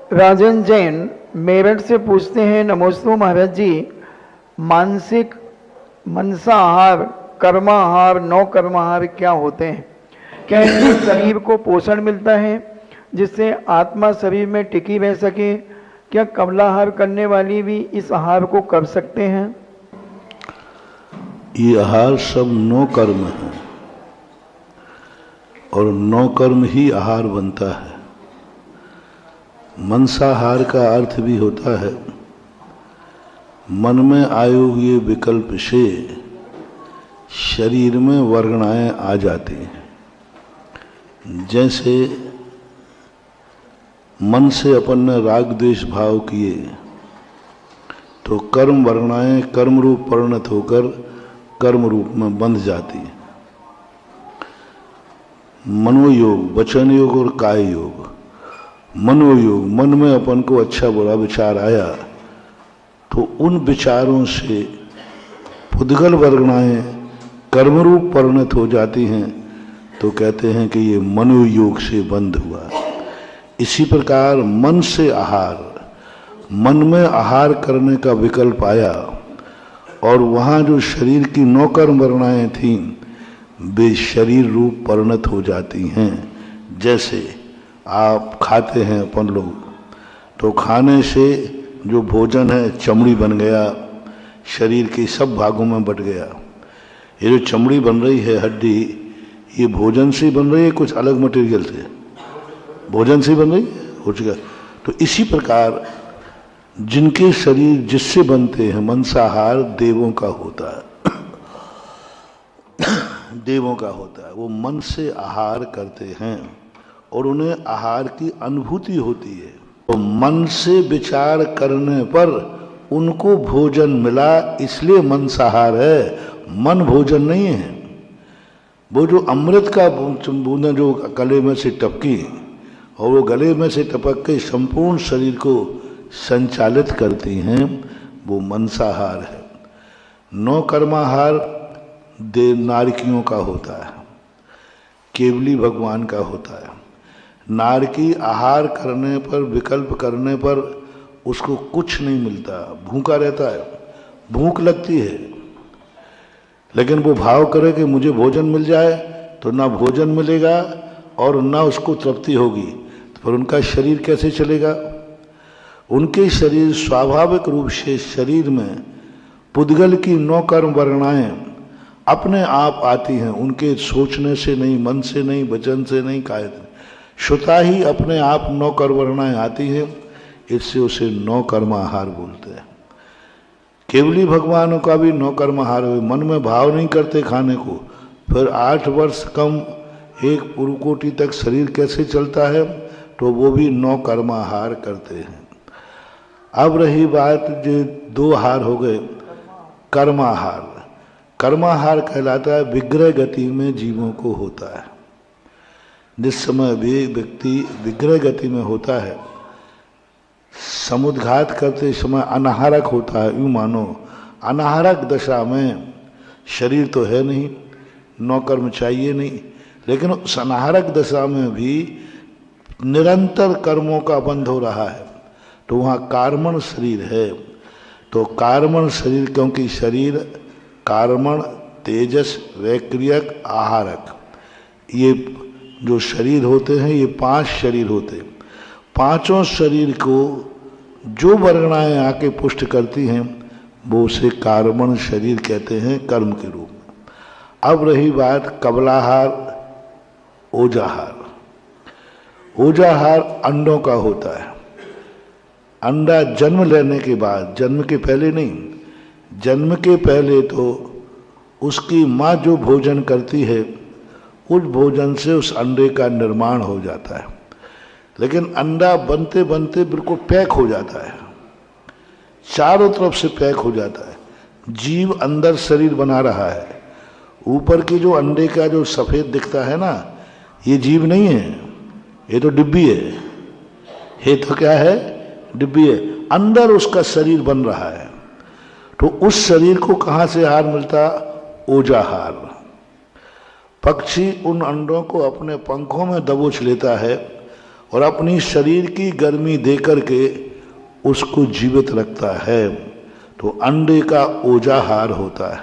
राजन जैन मेरठ से पूछते हैं, नमोस्तु महाराज जी, मानसिक मनसाहार, कर्माहार, नौ कर्माहार क्या होते हैं? क्या इनसे शरीर को पोषण मिलता है जिससे आत्मा शरीर में टिकी रह सके? क्या कमलाहार करने वाली भी इस आहार को कर सकते हैं? ये आहार सब नौ कर्म है और नौ कर्म ही आहार बनता है। मनसाहार का अर्थ भी होता है मन में आए हुए विकल्प से शरीर में वर्गणाएं आ जाती हैं। जैसे मन से अपन ने राग द्वेष भाव किए तो कर्म वर्गणाएं कर्म रूप परिणत होकर कर्म रूप में बंध जाती है। मनोयोग, वचन योग और काय योग। मनोयोग, मन में अपन को अच्छा बुरा विचार आया तो उन विचारों से पुद्गल वर्गणाएं कर्मरूप परिणत हो जाती हैं, तो कहते हैं कि ये मनोयोग से बंध हुआ। इसी प्रकार मन से आहार, मन में आहार करने का विकल्प आया और वहाँ जो शरीर की नौ कर्म वर्गणाएं थीं वे शरीर रूप परिणत हो जाती हैं। जैसे आप खाते हैं अपन लोग, तो खाने से जो भोजन है चमड़ी बन गया, शरीर के सब भागों में बट गया। ये जो चमड़ी बन रही है, हड्डी, ये भोजन से बन रही है कुछ अलग मटेरियल से? भोजन से बन रही है, हो चुका। तो इसी प्रकार जिनके शरीर जिससे बनते हैं, मंसाहार देवों का होता है देवों का होता है। वो मन से आहार करते हैं और उन्हें आहार की अनुभूति होती है। तो मन से विचार करने पर उनको भोजन मिला, इसलिए मंसाहार है, मन भोजन नहीं है। वो जो अमृत का बूंदें जो गले में से टपकी और वो गले में से टपक के संपूर्ण शरीर को संचालित करती हैं, वो मंसाहार है। नौ कर्माहार देव नारकियों का होता है, केवली भगवान का होता है। नारकी आहार करने पर, विकल्प करने पर उसको कुछ नहीं मिलता, भूखा रहता है, भूख लगती है, लेकिन वो भाव करे कि मुझे भोजन मिल जाए, तो ना भोजन मिलेगा और ना उसको तृप्ति होगी। तो फिर उनका शरीर कैसे चलेगा? उनके शरीर स्वाभाविक रूप से शरीर में पुद्गल की नौ कर्म वर्गणाएं अपने आप आती हैं, उनके सोचने से नहीं, मन से नहीं, वचन से नहीं, काय श्रुता ही अपने आप नौ कर्म वर्गणाएं आती हैं। इससे उसे नौ कर्माहार बोलते हैं। केवली भगवानों का भी नौ कर्माहार हुए, मन में भाव नहीं करते खाने को, फिर 8 वर्ष कम एक पुरुकोटि तक शरीर कैसे चलता है, तो वो भी नौ कर्माहार करते हैं। अब रही बात जो 2 हार हो गए, कर्माहार। कर्माहार कहलाता है विग्रह गति में जीवों को होता है। जिस समय भी व्यक्ति विग्रह गति में होता है, समुद्घात करते समय अनाहारक होता है। यूँ मानो अनाहारक दशा में शरीर तो है नहीं, नौ कर्म चाहिए नहीं, लेकिन उस अनाहारक दशा में भी निरंतर कर्मों का बंध हो रहा है, तो वहाँ कार्मण शरीर है। तो कार्मण शरीर, क्योंकि शरीर कार्मण, तेजस, वैक्रियक, आहारक, ये जो शरीर होते हैं, ये 5 शरीर होते हैं। पांचों शरीर को जो वर्गणाएं आके पुष्ट करती हैं, वो उसे कार्मण शरीर कहते हैं कर्म के रूप में। अब रही बात कबलाहार, ओजाहार। ओजाहार अंडों का होता है। अंडा जन्म लेने के बाद, जन्म के पहले नहीं, जन्म के पहले तो उसकी माँ जो भोजन करती है, उस भोजन से उस अंडे का निर्माण हो जाता है। लेकिन अंडा बनते बनते बिल्कुल पैक हो जाता है, चारों तरफ से पैक हो जाता है। जीव अंदर शरीर बना रहा है, ऊपर की जो अंडे का जो सफ़ेद दिखता है ना, ये जीव नहीं है, ये तो डिब्बी है। ये तो क्या है? डिब्बी है। अंदर उसका शरीर बन रहा है। तो उस शरीर को कहाँ से आहार मिलता? ओजाहार। पक्षी उन अंडों को अपने पंखों में दबोच लेता है और अपनी शरीर की गर्मी दे करके उसको जीवित रखता है। तो अंडे का ओजाहार होता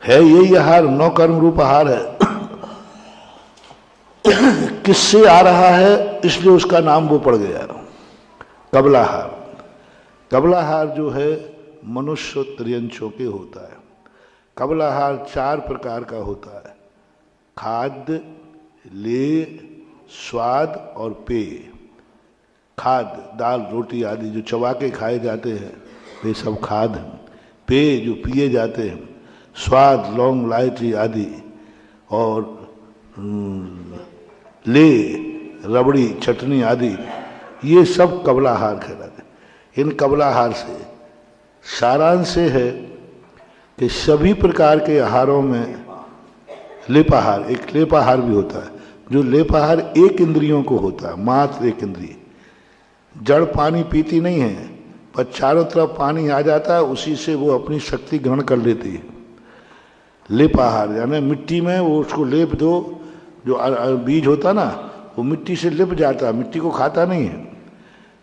है यही आहार, 9 कर्म रूप आहार है। किससे आ रहा है इसलिए उसका नाम वो पड़ गया, कबलाहार। कबलाहार जो है मनुष्य त्रियंचों के होता है। कबलाहार 4 प्रकार का होता है, खाद्य, लेय, स्वाद और पेय। खाद्य दाल रोटी आदि जो चबा के खाए जाते हैं वे सब खाद्य हैं। पेय जो पिए जाते हैं, स्वाद लौंग इलायची आदि, और ले रबड़ी चटनी आदि, ये सब कबलाहार कहलाते हैं। इन कबलाहार से सारांश से है कि सभी प्रकार के आहारों में लेपाहार, एक लेपाहार भी होता है। जो लेपाहार एक इंद्रियों को होता है, मात्र एक इंद्रिय। जड़ पानी पीती नहीं है, पर चारों तरफ पानी आ जाता है, उसी से वो अपनी शक्ति ग्रहण कर लेती है। लेपाहार यानी मिट्टी में वो उसको लेप दो, जो बीज होता ना वो मिट्टी से लिप जाता है, मिट्टी को खाता नहीं है।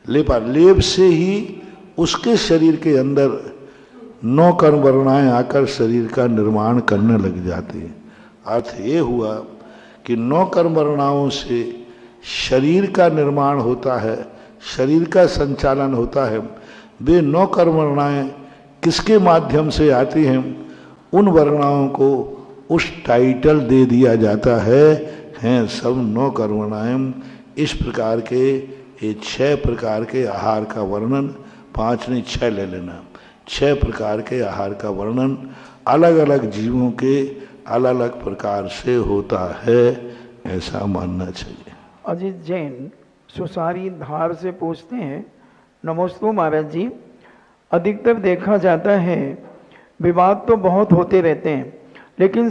लेप से ही उसके शरीर के अंदर 9 कर्म वर्णाएं आकर शरीर का निर्माण करने लग जाती हैं। अर्थ ये हुआ कि 9 कर्म वर्णाओं से शरीर का निर्माण होता है, शरीर का संचालन होता है। वे 9 कर्म वर्णाएं किसके माध्यम से आती हैं, उन वर्णाओं को उस टाइटल दे दिया जाता है, हैं सब 9 कर्म वर्णाएं। इस प्रकार के ये 6 प्रकार के आहार का वर्णन, 5 नहीं 6 ले लेना, 6 प्रकार के आहार का वर्णन अलग अलग जीवों के अलग अलग प्रकार से होता है, ऐसा मानना चाहिए। अजीत जैन सुसारी धार से पूछते हैं, नमोस्तु महाराज जी, अधिकतर देखा जाता है विवाद तो बहुत होते रहते हैं, लेकिन